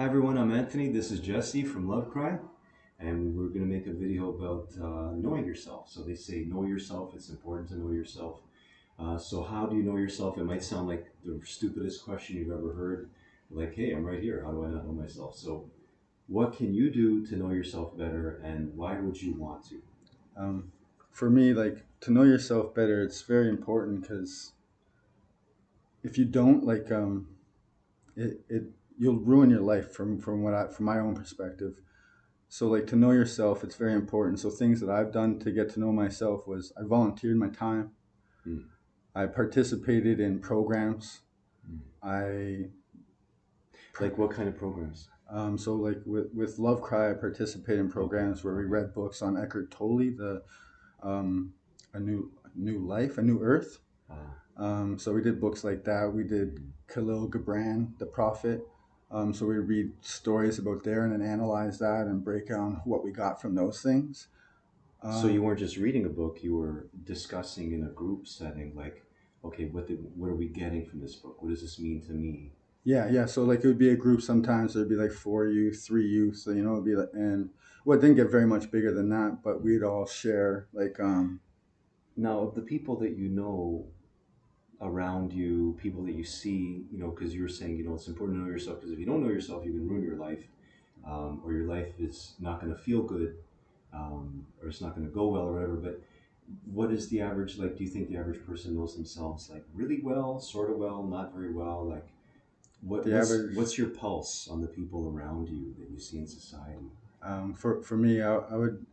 Hi everyone, I'm Anthony. This is Jesse from LoveCry, and we're going to make a video about knowing yourself. So they say know yourself. It's important to know yourself. So how do you know yourself? It might sound like the stupidest question you've ever heard. Like, hey, I'm right here. How do I not know myself? So what can you do to know yourself better, and why would you want to? Um, for me, like to know yourself better, it's very important because if you don't, it you'll ruin your life from my own perspective. So like to know yourself, it's very important. So things that I've done to get to know myself was I volunteered my time. Hmm. I participated in programs. Hmm. I Like what kind of programs? so like with LoveCry, I participated in Okay. programs where we Okay. read books on Eckhart Tolle, the a new life, a new earth. Uh, So we did books like that. We did hmm. Khalil Gibran, The Prophet. So we read stories about there and then analyze that and break down what we got from those things. So you Um, weren't just reading a book; you were discussing in a group setting, like, okay, what are we getting from this book? What does this mean to me? yeah, yeah. So like it would be a group. Sometimes there'd be like four youth, three youth. So it'd be like, and well, it didn't get very much bigger than that, but we'd all share Now, of the people that you know around you, people that you see, because you were saying, it's important to know yourself because if you don't know yourself, you can ruin your life, or your life is not going to feel good, or it's not going to go well, or whatever. But what is the average like? Do you think the average person knows themselves like really well, sort of well, not very well? Like, the average. what's your pulse on the people around you that you see in society? For me, I would.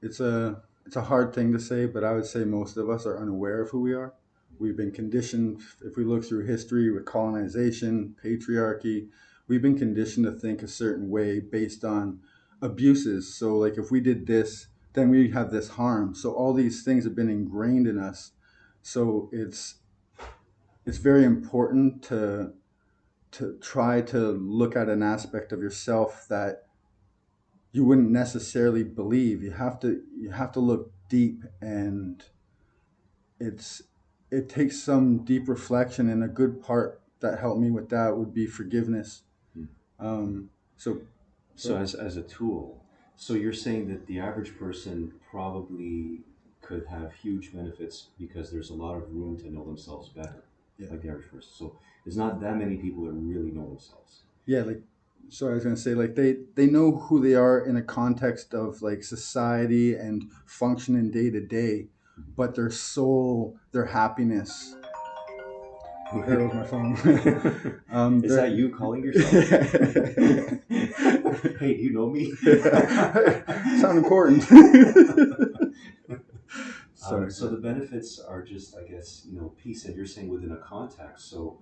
It's a hard thing to say, but I would say most of us are unaware of who we are. We've been conditioned. If we look through history with colonization, patriarchy, we've been conditioned to think a certain way based on abuses. So, like if we did this, then we have this harm. So all these things have been ingrained in us. So it's very important to try to look at an aspect of yourself that you wouldn't necessarily believe. You have to look deep, and it's it takes some deep reflection. And a good part that helped me with that would be forgiveness. Hmm. So So as a tool, so you're saying that the average person probably could have huge benefits because there's a lot of room to know themselves better, yeah, like the average person. So there's not that many people that really know themselves. yeah, like so I was gonna say like they know who they are in a context of like society and functioning day to day, but their soul, their happiness. There goes my phone. Is that their you calling yourself? Hey, do you know me? Sound important. Sorry. So the benefits are just, I guess, peace, and you're saying within a context. So,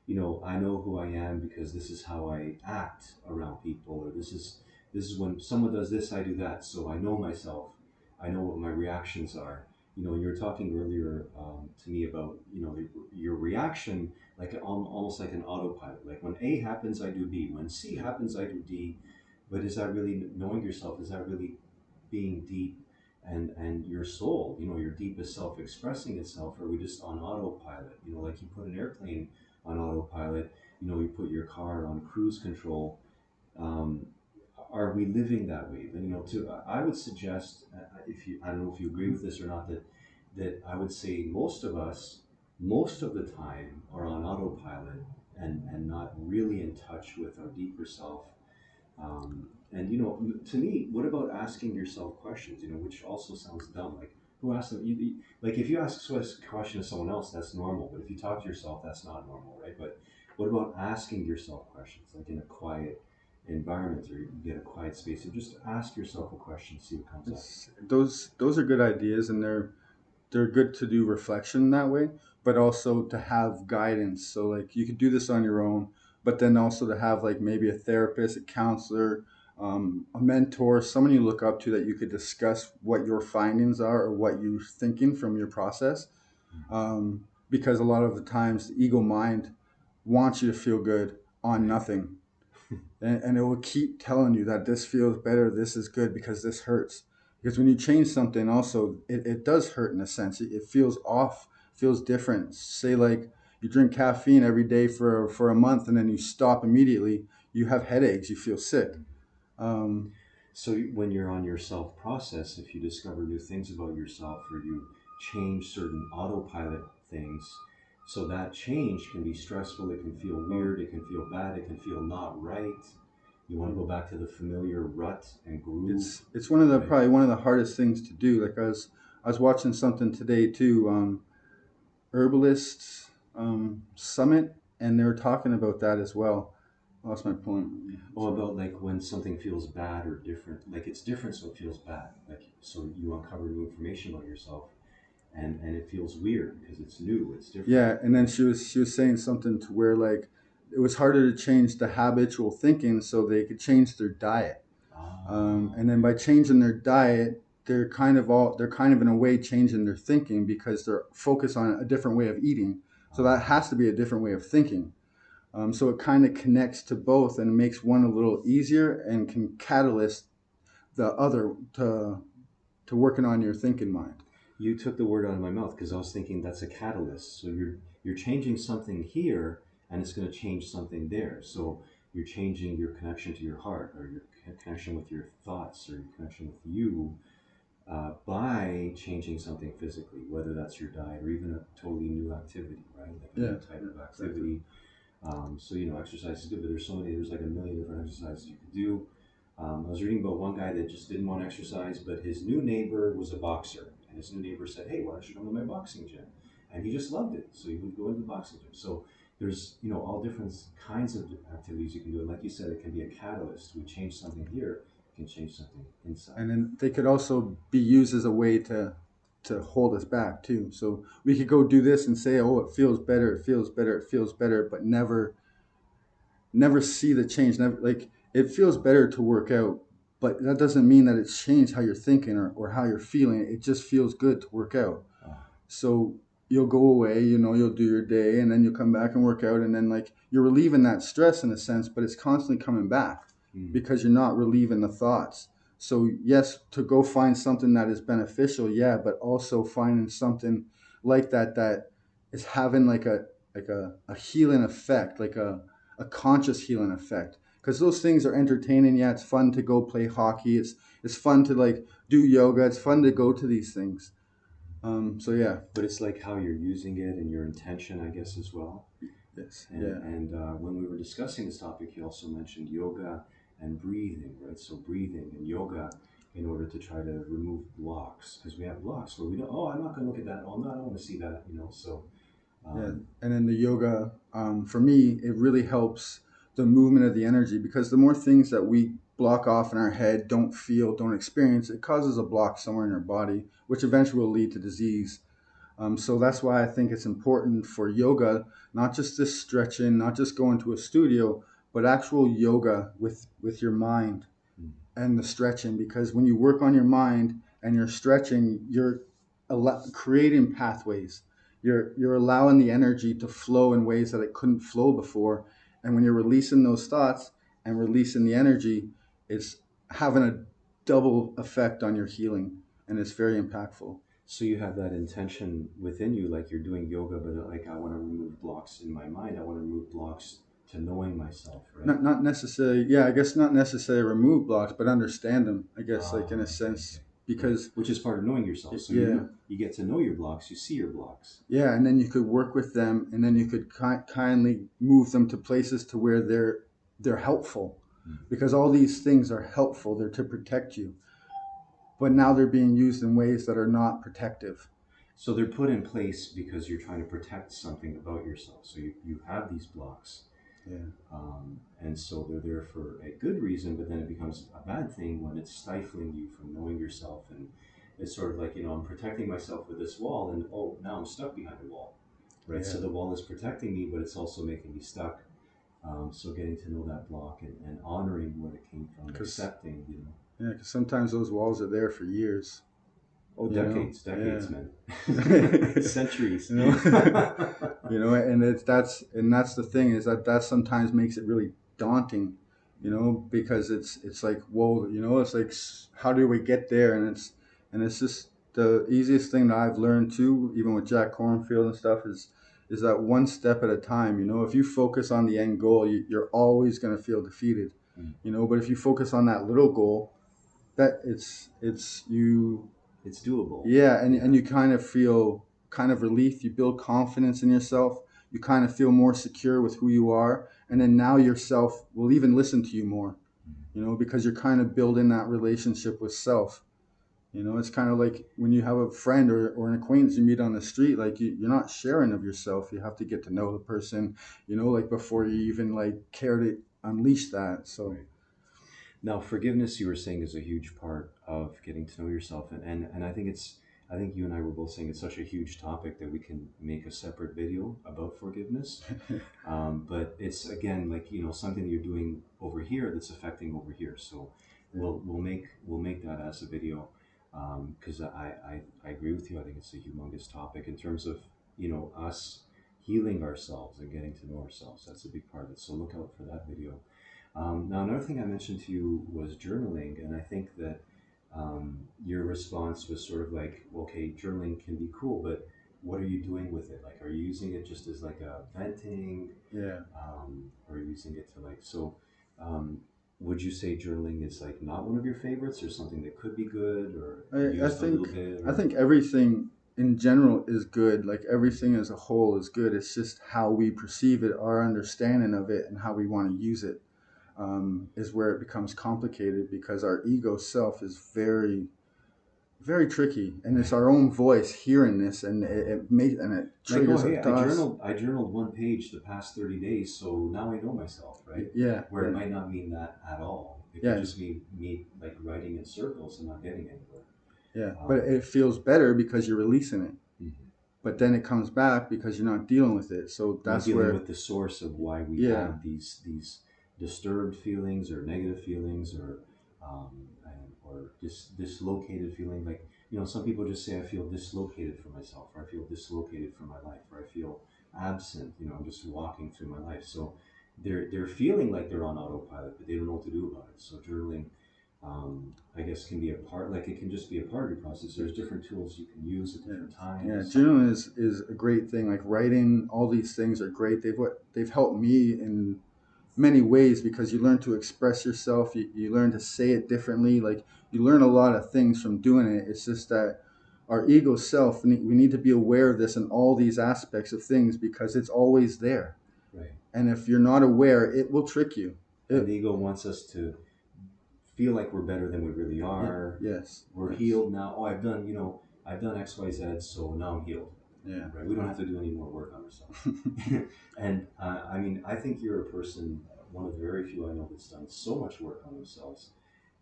I know who I am because this is how I act around people, or this is when someone does this, I do that. So I know myself. I know what my reactions are. You were talking earlier to me about your reaction, like almost like an autopilot. Like when A happens, I do B. When C happens, I do D. But is that really knowing yourself? Is that really being deep and your soul, your deepest self expressing itself? Or are we just on autopilot? Like you put an airplane on autopilot, you put your car on cruise control. um, are we living that way? Then to I would suggest, if you I don't know if you agree with this or not, that I would say most of us, most of the time, are on autopilot and not really in touch with our deeper self. And to me, what about asking yourself questions? Which also sounds dumb. Like who asked them? Like if you ask a question to someone else, that's normal. But if you talk to yourself, that's not normal, right? But what about asking yourself questions, like in a quiet environment, or you get a quiet space, and just ask yourself a question, see what comes up. Those are good ideas, and they're good to do reflection that way, but also to have guidance. So like you could do this on your own, but then also to have like maybe a therapist, a counselor, a mentor, someone you look up to that you could discuss what your findings are or what you're thinking from your process. Because a lot of the times the ego mind wants you to feel good on Right. nothing, and it will keep telling you that this feels better, this is good because this hurts. Because when you change something, also it does hurt in a sense. It feels off, feels different. Say like You drink caffeine every day for a month, and then you stop immediately. You have headaches. You feel sick. Um, So when you're on your self process, if you discover new things about yourself or you change certain autopilot things, so that change can be stressful, it can feel weird, it can feel bad, it can feel not right. You want to go back to the familiar rut and groove, it's one of the right? probably one of the hardest things to do. Like I was watching something today too. Herbalists summit, and they were talking about that as well. I lost my point. Oh, about like when something feels bad or different, like it's different, so it feels bad. Like so, you uncover new information about yourself, and it feels weird because it's new, it's different. Yeah, and then she was saying something to where like it was harder to change the habitual thinking, so they could change their diet. Ah, And then by changing their diet, they're kind of in a way changing their thinking because they're focused on a different way of eating. So that ah. has to be a different way of thinking. So it kind of connects to both and makes one a little easier and can catalyst the other to working on your thinking mind. You took the word out of my mouth because I was thinking that's a catalyst. So you're changing something here, and it's going to change something there. So you're changing your connection to your heart, or your connection with your thoughts, or your connection with you, by changing something physically, whether that's your diet or even a totally new activity, right? Like a Yeah, new type yeah, of exactly. activity. So exercise is good, but there's like a million different exercises you could do. I was reading about one guy that just didn't want to exercise, but his new neighbor was a boxer, and his new neighbor said, "Hey, why don't you come to my boxing gym?" And he just loved it, so he would go into the boxing gym. So there's all different kinds of activities you can do, and like you said, it can be a catalyst. We change something here, it can change something inside. And then they could also be used as a way to hold us back too. So we could go do this and say, "Oh, it feels better, it feels better, it feels better," but never see the change. Never like it feels better to work out, but that doesn't mean that it's changed how you're thinking or how you're feeling. It just feels good to work out. Ah, So you'll go away, you'll do your day, and then you'll come back and work out, and then like you're relieving that stress in a sense, but it's constantly coming back mm. because you're not relieving the thoughts. So yes, to go find something that is beneficial, yeah, but also finding something like that is having like a healing effect, like a conscious healing effect. Because those things are entertaining. Yeah, it's fun to go play hockey. It's fun to like do yoga. It's fun to go to these things. So yeah, But it's like how you're using it and your intention, I guess, as well. yes, And yeah, when we were discussing this topic, you also mentioned yoga and breathing, right? So breathing and yoga in order to try to remove blocks because we have blocks where we don't. Oh, I'm not going to look at that. Oh, no, I don't want to see that. So yeah. um, And then the yoga, for me, it really helps the movement of the energy because the more things that we block off in our head, don't feel, don't experience, it causes a block somewhere in our body, which eventually will lead to disease. So that's why I think it's important for yoga, not just this stretching, not just going to a studio, but actual yoga with your mind mm, and the stretching, because when you work on your mind and you're stretching, you're creating pathways. You're allowing the energy to flow in ways that it couldn't flow before, and when you're releasing those thoughts and releasing the energy, it's having a double effect on your healing, and it's very impactful. so you have that intention within you, like you're doing yoga, but like I want to remove blocks in my mind. I want to remove blocks to knowing myself, right? Not necessarily, yeah, I guess not necessarily remove blocks, but understand them, I guess, like in a Okay, sense, okay, right. because Which is part of knowing yourself. So yeah. you get to know your blocks. You see your blocks. Yeah, and then you could work with them, and then you could kindly move them to places to where they're helpful, Mm. because all these things are helpful. They're to protect you, but now they're being used in ways that are not protective. So they're put in place because you're trying to protect something about yourself. So you have these blocks, Yeah, and so they're there for a good reason, but then it becomes a bad thing when it's stifling you from knowing yourself. And it's sort of like, I'm protecting myself with this wall, and oh, now I'm stuck behind a wall, right? So yeah, the wall is protecting me, but it's also making me stuck. So getting to know that block and honoring where it came from, because accepting. yeah, because sometimes those walls are there for years. Oh, decades, Yeah, man, you centuries. know, and that's the thing is that sometimes makes it really daunting, because it's like whoa, it's like how do we get there, and it's just the easiest thing that I've learned too, even with Jack Cornfield and stuff, is is that one step at a time. If you focus on the end goal, you're always going to feel defeated. Mm. But if you focus on that little goal, that it's you, It's doable. yeah, and Yeah. you kind of feel kind of relief. You build confidence in yourself. You kind of feel more secure with who you are, and then now yourself will even listen to you more. Mm. Because you're kind of building that relationship with self. It's kind of like when you have a friend or an acquaintance you meet on the street, like you're not sharing of yourself. You have to get to know the person, like before you even like care to unleash that. So, Right. Now, forgiveness, you were saying, is a huge part of getting to know yourself, and I think you and I were both saying it's such a huge topic that we can make a separate video about forgiveness. But it's again like something that you're doing over here that's affecting over here. So yeah, we'll make that as a video because I agree with you. I think it's a humongous topic in terms of us healing ourselves and getting to know ourselves. That's a big part of it. So look out for that video. Now, another thing I mentioned to you was journaling, and I think that your response was sort of like, okay, journaling can be cool, but what are you doing with it? Like, are you using it just as like a venting, yeah. or are you using it to like, so would you say journaling is like not one of your favorites, or something that could be good, or I used a little think bit, I or think everything in general is good. Like everything as a whole is good. It's just how we perceive it, our understanding of it, and how we want to use it, is where it becomes complicated because our ego self is very, very tricky, and it's right? our own voice hearing this, and it Like, oh, triggers hey, thoughts. I journaled one page the past 30 days, so now I know myself, right? Yeah, Where it yeah, might not mean that at all. It could yeah, just mean me like writing in circles and not getting anywhere. yeah. But Um, it feels better because you're releasing it. mhm. But then it comes back because you're not dealing with it. So Not that's dealing where, with the source of why we yeah, have these disturbed feelings or negative feelings, or dislocated feeling. Like some people just say I feel dislocated from myself, or I feel dislocated from my life, or I feel absent. I'm just walking through my life. So they're feeling like they're on autopilot, but they don't know what to do about it. So journaling, I guess, can be a part. Like it can just be a part of your process. There's different tools you can use at yeah, different yeah. times. Journaling is a great thing. Like writing, all these things are great. They've helped me in many ways because you learn to express yourself. You learn to say it differently. Like you learn a lot of things from doing it. It's just that our ego self, we need to be aware of this in all these aspects of things because it's always there. Right. And if you're not aware, it will trick you. And the It, ego wants us to feel like we're better than we really yeah, are. yes, We're yes, healed now. Oh, I've done X, Y, Z, so now I'm healed. yeah. Right? We don't have to do any more work on ourselves. And I mean, I think you're a person, one of the very few I know that's done so much work on themselves.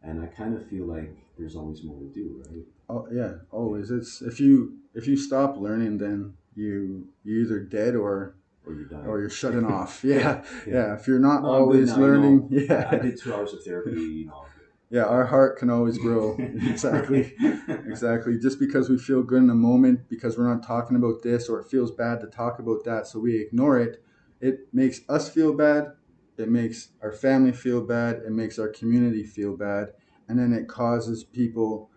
And I kind of feel like there's always more to do, right? Oh yeah, Yeah. always. It's if you stop learning, then you're either dead Or you're or dying. you're shutting off. Yeah, Yeah, yeah. yeah. If you're not No, I'm good always now. learning, I yeah, did 2 hours of therapy. I'm yeah. Our heart can always grow. good. Exactly, Right. exactly. Just because we feel good in the moment, because we're not talking about this, or it feels bad to talk about that, so we ignore it. It makes us feel bad. It makes our family feel bad. It makes our community feel bad, and then it causes people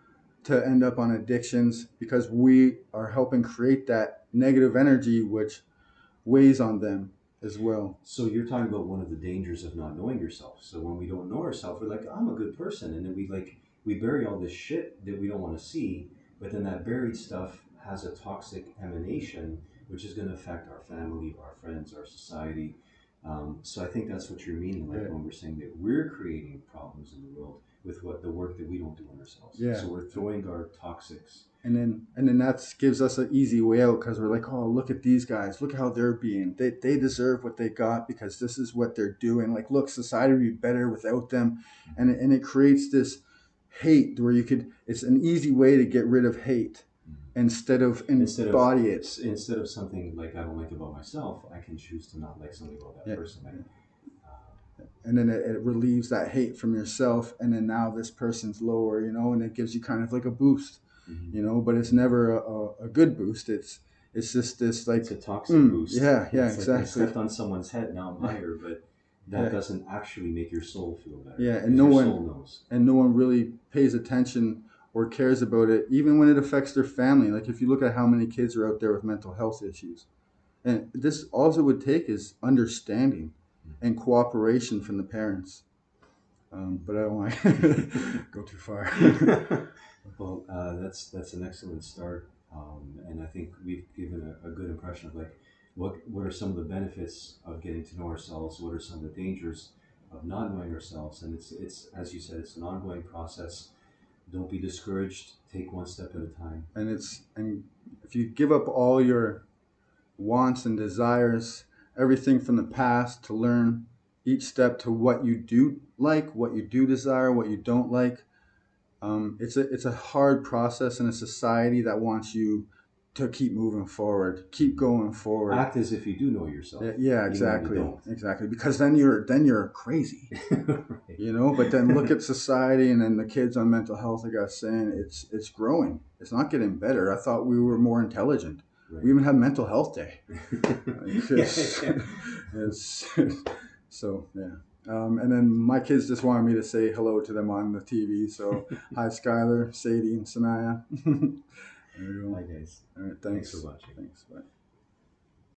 to end up on addictions because we are helping create that negative energy, which weighs on them as well. So you're talking about one of the dangers of not knowing yourself. So when we don't know ourselves, we're like, I'm a good person, and then we bury all this shit that we don't want to see. But then that buried stuff has a toxic emanation, which is going to affect our family, our friends, our society. So I think that's what you're meaning, like Yeah, when we're saying that we're creating problems in the world with what the work that we don't do on ourselves. yeah. So we're throwing our toxics. And then that gives us an easy way out because we're like, oh, look at these guys, look how they're being. They deserve what they got because this is what they're doing. Like, look, society would be better without them, and it creates this hate where you could. It's an easy way to get rid of hate instead of embody it. Instead of something like I don't like about myself, I can choose to not like something about that Yeah. person. Like, And then it relieves that hate from yourself, and then now this person's lower, and it gives you kind of like a boost, mhm. but it's never a good boost. It's just this It's like, a toxic boost. yeah, yeah, It's like I stepped exactly. on someone's head, now I'm higher, but that Yeah, doesn't actually make your soul feel better yeah, because your soul knows. and no one really pays attention or cares about it, even when it affects their family. Like if you look at how many kids are out there with mental health issues, And this also would take is understanding and cooperation from the parents. But I don't want to go too far. Well, that's an excellent start, and I think we've given a good impression of like what are some of the benefits of getting to know ourselves. What are some of the dangers of not knowing ourselves? And it's as you said, it's an ongoing process. Don't be discouraged. Take one step at a time. And if you give up all your wants and desires, everything from the past to learn each step to what you do like, what you do desire, what you don't like. It's a hard process in a society that wants you to keep moving forward, keep going forward. Act as if you do know yourself, Yeah, even when you exactly, don't. exactly. Because then you're crazy, Right. But then look at society, and then the kids on mental health. Like I was saying, it's growing. It's not getting better. I thought we were more intelligent. We Right. even have mental health day. Yeah, It's, yeah. it's, so yeah. And then my kids just wanted me to say hello to them on the TV. So hi, Skylar, Sadie, and Sanaya. There you Hi go. guys. All right, Thanks for thanks. watching. Thanks. Bye.